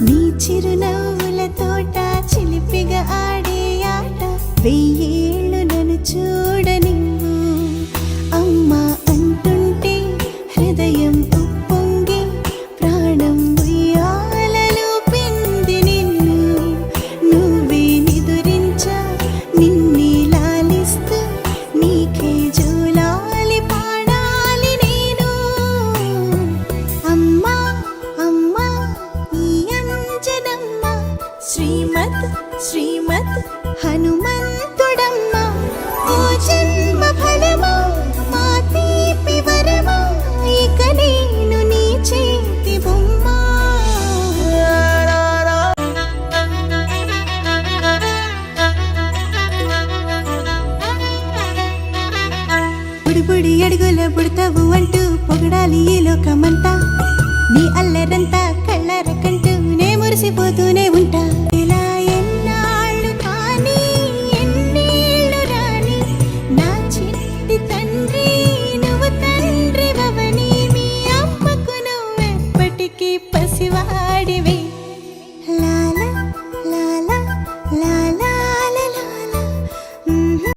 నీ చిరునవ్వుల తోట చిలిపిగా ఆడే ఆట వెయ్యేళ్ళు నన్ను చూడనివ్వు అమ్మా అంటుంటే హృదయం ఉప్పొంగి ప్రాణం ఉయ్యాలలో పింది నిన్ను నువ్వే నిదురించా నిన్నే లాలిస్తూ నీకే జోలాలి పాడాలి నేను అమ్మా అమ్మా ఈ అంజనమ్మ శ్రీమత్ శ్రీమత్ హనుమంతుడమ్మ ఓ జన్మ ఫలమా మా తీపి వరమా ఇక నేను నీ చేతి బొమ్మ బుడిబుడి అడుగుల పుడతావు అంటూ పొగడాలి ఈ లోకమంతా నీ అల్లరంతా కళ్ళారకంటూ నే మురిసిపోతూనే ఉంటా ఇలా